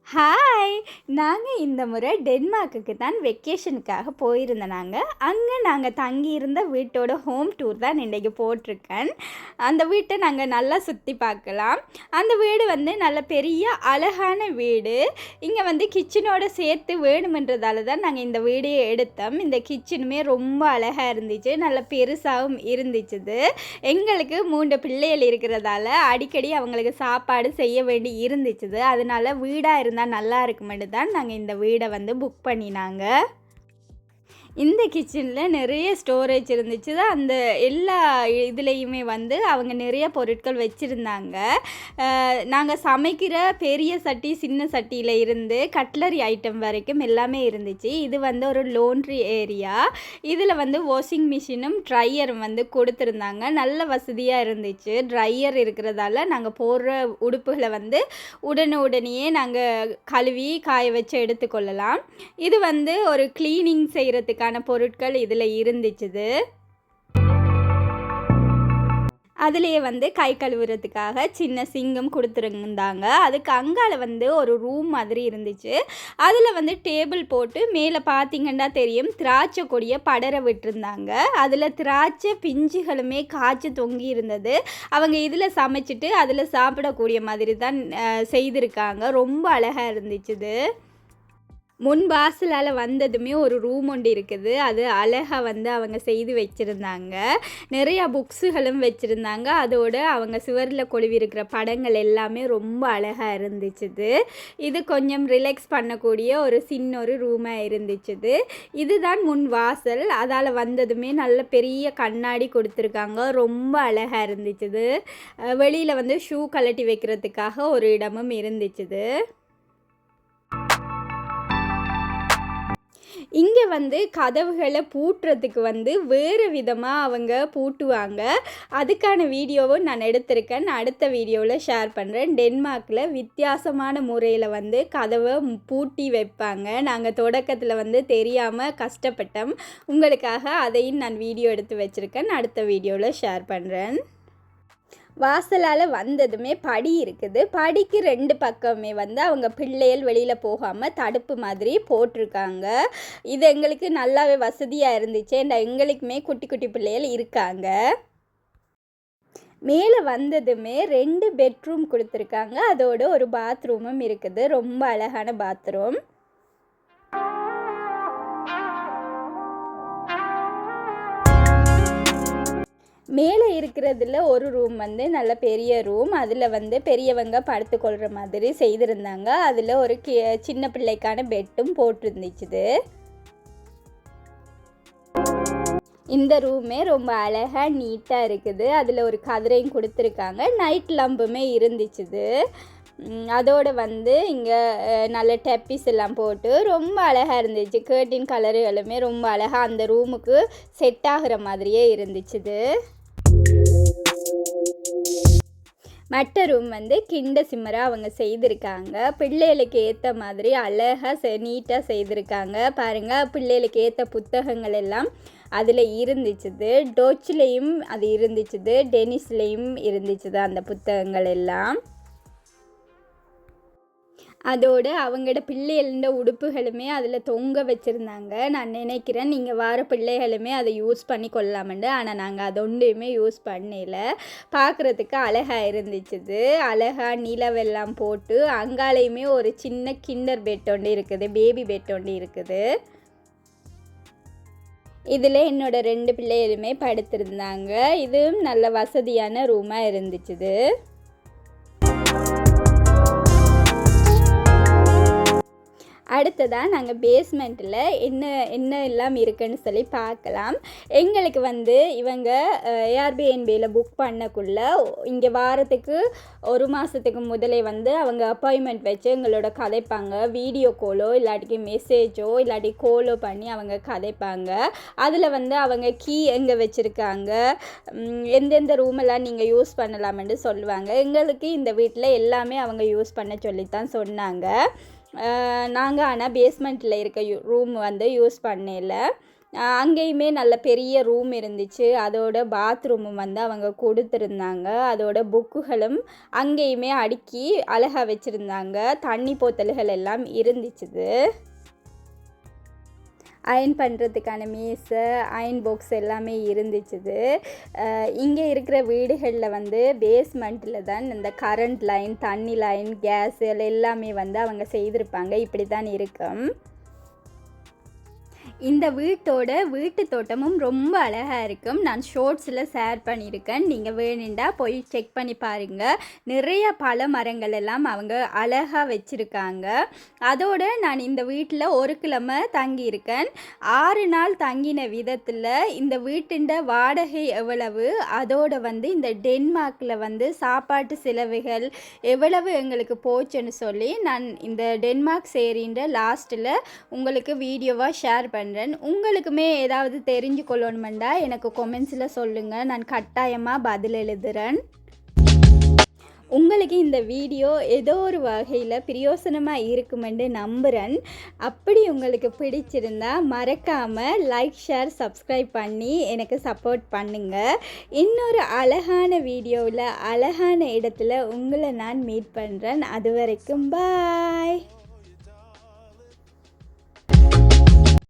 Hi! நாங்க இந்த முறை டென்மார்க்குக்கு தான் வெக்கேஷனுக்காக போயிருந்தோம் நாங்க. அங்க நாங்க தங்கியிருந்த வீட்டோட ஹோம் டூர் தான் இன்றைக்கு போட்டிருக்கேன். அந்த வீட்டை நாங்க நல்லா சுற்றி பார்க்கலாம். அந்த வீடு வந்து நல்ல பெரிய அழகான வீடு. இங்கே வந்து கிச்சனோட சேர்த்து வேணுமென்றதால தான் நாங்கள் இந்த வீடியோ எடுத்தோம். இந்த கிச்சனுமே ரொம்ப அழகாக இருந்துச்சு. நல்ல பெருசாகவும் இருந்துச்சுது. எங்களுக்கு 3 பிள்ளைகள் இருக்கிறதால அடிக்கடி அவங்களுக்கு சாப்பாடு செய்ய வேண்டி இருந்துச்சுது. அதனால வீடாக இருந்தால் நல்லா இருக்குமென்னு தான் நாங்கள் இந்த வீடை வந்து புக் பண்ணினாங்க. இந்த கிச்சனில் நிறைய ஸ்டோரேஜ் இருந்துச்சு. அந்த எல்லா இதுலேயுமே வந்து அவங்க நிறைய பொருட்கள் வச்சுருந்தாங்க. நாங்கள் சமைக்கிற பெரிய சட்டி சின்ன சட்டியில் இருந்து கட்லரி ஐட்டம் வரைக்கும் எல்லாமே இருந்துச்சு. இது வந்து ஒரு லோண்ட்ரி ஏரியா. இதில் வந்து வாஷிங் மிஷினும் ட்ரையரும் வந்து கொடுத்துருந்தாங்க. நல்ல வசதியாக இருந்துச்சு. ட்ரையர் இருக்கிறதால நாங்கள் போடுற உடுப்புகளை வந்து உடனேயே நாங்கள் கழுவி காய வச்சு எடுத்துக்கொள்ளலாம். இது வந்து ஒரு க்ளீனிங் செய்கிறதுக்கு பொருட்கள் இதில் இருந்துச்சுது. அதுலேயே வந்து கை கழுவுறதுக்காக சின்ன சிங்கம் கொடுத்துருந்தாங்க. அதுக்கு அங்கால வந்து ஒரு ரூம் மாதிரி இருந்துச்சு. அதில் வந்து டேபிள் போட்டு மேலே பார்த்திங்கன்னா தெரியும் திராட்சை கொடியை படர விட்டுருந்தாங்க. அதில் திராட்சை பிஞ்சுகளுமே காய்ச்சி தொங்கி இருந்தது. அவங்க இதில் சமைச்சிட்டு அதில் சாப்பிடக்கூடிய மாதிரி தான் செய்திருக்காங்க. ரொம்ப அழகாக இருந்துச்சுது. முன் வாசலால் வந்ததுமே ஒரு ரூம் ஒன்று இருக்குது. அது அழகாக வந்து அவங்க செய்து வச்சுருந்தாங்க. நிறையா புக்ஸுகளும் வச்சுருந்தாங்க. அதோடு அவங்க சுவரில் கொழுவிருக்கிற படங்கள் எல்லாமே ரொம்ப அழகாக இருந்துச்சுது. இது கொஞ்சம் ரிலாக்ஸ் பண்ணக்கூடிய ஒரு சின்ன ஒரு ரூமாக இருந்துச்சுது. இதுதான் முன் வாசல். அதால் வந்ததுமே நல்ல பெரிய கண்ணாடி கொடுத்துருக்காங்க. ரொம்ப அழகாக இருந்துச்சுது. வெளியில் வந்து ஷூ கழட்டி வைக்கிறதுக்காக ஒரு இடமும் இருந்துச்சுது. இங்கே வந்து கதவுகளை பூட்டுறதுக்கு வந்து வேறு விதமாக அவங்க பூட்டுவாங்க. அதுக்கான வீடியோவும் நான் எடுத்திருக்கேன். அடுத்த வீடியோவில் ஷேர் பண்ணுறேன். டென்மார்க்கில் வித்தியாசமான முறையில் வந்து கதவை பூட்டி வைப்பாங்க. நாங்கள் தொடக்கத்தில் வந்து தெரியாமல் கஷ்டப்பட்டோம். உங்களுக்காக அதையும் நான் வீடியோ எடுத்து வச்சுருக்கேன். அடுத்த வீடியோவில் ஷேர் பண்ணுறேன். வாசலால் வந்ததுமே படி இருக்குது. படிக்கு 2 பக்கமே வந்து அவங்க பிள்ளைகள் வெளியில் போகாமல் தடுப்பு மாதிரி போட்டிருக்காங்க. இது எங்களுக்கு நல்லாவே வசதியாக இருந்துச்சு. எங்களுக்குமே குட்டி குட்டி பிள்ளைகள் இருக்காங்க. மேலே வந்ததுமே 2 பெட்ரூம் கொடுத்துருக்காங்க. அதோடு ஒரு பாத்ரூமும் இருக்குது. ரொம்ப அழகான பாத்ரூம். மேலே இருக்கிறதுல ஒரு ரூம் வந்து நல்ல பெரிய ரூம். அதில் வந்து பெரியவங்க படுத்துக்கொள்கிற மாதிரி செய்திருந்தாங்க. அதில் ஒரு சின்ன பிள்ளைக்கான பெட்டும் போட்டிருந்துச்சுது. இந்த ரூமே ரொம்ப அழகாக நீட்டாக இருக்குது. அதில் ஒரு கதிரையும் கொடுத்துருக்காங்க. நைட் லம்புமே இருந்துச்சுது. அதோடு வந்து இங்கே நல்ல டெப்பிஸ் எல்லாம் போட்டு ரொம்ப அழகாக இருந்துச்சு. கேர்டின் கலருகளுமே ரொம்ப அழகாக அந்த ரூமுக்கு செட் ஆகிற மாதிரியே இருந்துச்சுது. மற்ற ரூம் வந்து கிண்ட சிம்மராக அவங்க செய்திருக்காங்க. பிள்ளைகளுக்கு ஏற்ற மாதிரி அழகாக நீட்டாக செய்திருக்காங்க. பாருங்கள், பிள்ளைகளுக்கு ஏற்ற புத்தகங்கள் எல்லாம் அதில் இருந்துச்சுது. டோச்சிலையும் அது இருந்துச்சுது. டெனிஸ்லேயும் இருந்துச்சுது அந்த புத்தகங்கள் எல்லாம். அதோடு அவங்களோட பிள்ளைகள உடுப்புகளுமே அதில் தொங்க வச்சுருந்தாங்க. நான் நினைக்கிறேன் நீங்கள் வார பிள்ளைகளுமே அதை யூஸ் பண்ணி கொள்ளலாமெண்டு. ஆனால் நாங்கள் அது ஒன்றுமே யூஸ் பண்ணல. பார்க்குறதுக்கு அழகாக இருந்துச்சுது. அழகாக நிலவெல்லாம் போட்டு அங்காலையுமே ஒரு சின்ன கிண்டர் பெட் ஒன்று இருக்குது. பேபி பெட் ஒன்று இருக்குது. இதில் என்னோட 2 பிள்ளைகளுமே படுத்திருந்தாங்க. இதுவும் நல்ல வசதியான ரூமாக இருந்துச்சுது. அடுத்ததாக நாங்கள் பேஸ்மெண்ட்டில் என்ன எல்லாம் இருக்குன்னு சொல்லி பார்க்கலாம். எங்களுக்கு வந்து இவங்க ஏர்பிஎன்பியில் புக் பண்ணக்குள்ளே இங்கே வாரத்துக்கு 1 மாதத்துக்கு முதலே வந்து அவங்க அப்பாயின்மெண்ட் வச்சு எங்களோட கதைப்பாங்க. வீடியோ காலோ இல்லாட்டிக்கு மெசேஜோ இல்லாட்டி காலோ பண்ணி அவங்க கதைப்பாங்க. அதில் வந்து அவங்க கீ எங்கே வச்சுருக்காங்க, எந்தெந்த ரூமெல்லாம் நீங்கள் யூஸ் பண்ணலாமென்று சொல்லுவாங்க. எங்களுக்கு இந்த வீட்டில் எல்லாமே அவங்க யூஸ் பண்ண சொல்லித்தான் சொன்னாங்க. நாங்கள் ஆனால் பேஸ்மெண்ட்டில் இருக்க ரூம் வந்து யூஸ் பண்ணல. அங்கேயுமே நல்ல பெரிய ரூம் இருந்துச்சு. அதோட பாத்ரூமும் வந்து அவங்க கொடுத்துருந்தாங்க. அதோட புக்குகளும் அங்கேயுமே அடுக்கி அழகா வச்சுருந்தாங்க. தண்ணி போத்தல்கள் எல்லாம் இருந்துச்சுது. அயர்ன் பண்ணுறதுக்கான மேசை, அயர்ன் பாக்ஸ் எல்லாமே இருந்துச்சுது. இங்கே இருக்கிற வீடுகளில் வந்து பேஸ்மெண்ட்டில் தான் இந்த கரண்ட் லைன், தண்ணி லைன், கேஸ் எல்லாமே வந்து அவங்க செய்திருப்பாங்க. இப்படி தான் இருக்கும். இந்த வீட்டு தோட்டமும் ரொம்ப அழகாக இருக்கும். நான் ஷார்ட்ஸில் ஷேர் பண்ணியிருக்கேன். நீங்கள் வேணுண்டா போய் செக் பண்ணி பாருங்கள். நிறைய பல மரங்கள் எல்லாம் அவங்க அழகாக வச்சுருக்காங்க. அதோட நான் இந்த வீட்டில் ஒரு கிழமை தங்கியிருக்கேன். 6 நாள் தங்கின விதத்தில் இந்த வீட்டின் வாடகை எவ்வளவு, அதோட வந்து இந்த டென்மார்க்கில் வந்து சாப்பாட்டு செலவுகள் எவ்வளவு எங்களுக்கு போச்சுன்னு சொல்லி நான் இந்த டென்மார்க் சேரின்ற லாஸ்ட்டில் உங்களுக்கு வீடியோவாக ஷேர் பண்ணுறேன். உங்களுக்குமே ஏதாவது தெரிஞ்சு கொள்ளணுமெண்டா எனக்கு கொமெண்ட்ஸில் சொல்லுங்கள். நான் கட்டாயமாக பதில் எழுதுகிறேன். உங்களுக்கு இந்த வீடியோ ஏதோ ஒரு வகையில் பிரயோசனமாக இருக்குமென்று நம்புகிறேன். அப்படி உங்களுக்கு பிடிச்சிருந்தா மறக்காமல் லைக், ஷேர், சப்ஸ்கிரைப் பண்ணி எனக்கு சப்போர்ட் பண்ணுங்கள். இன்னொரு அழகான வீடியோவில் அழகான இடத்துல உங்களை நான் மீட் பண்ணுறேன். அது வரைக்கும் பாய்.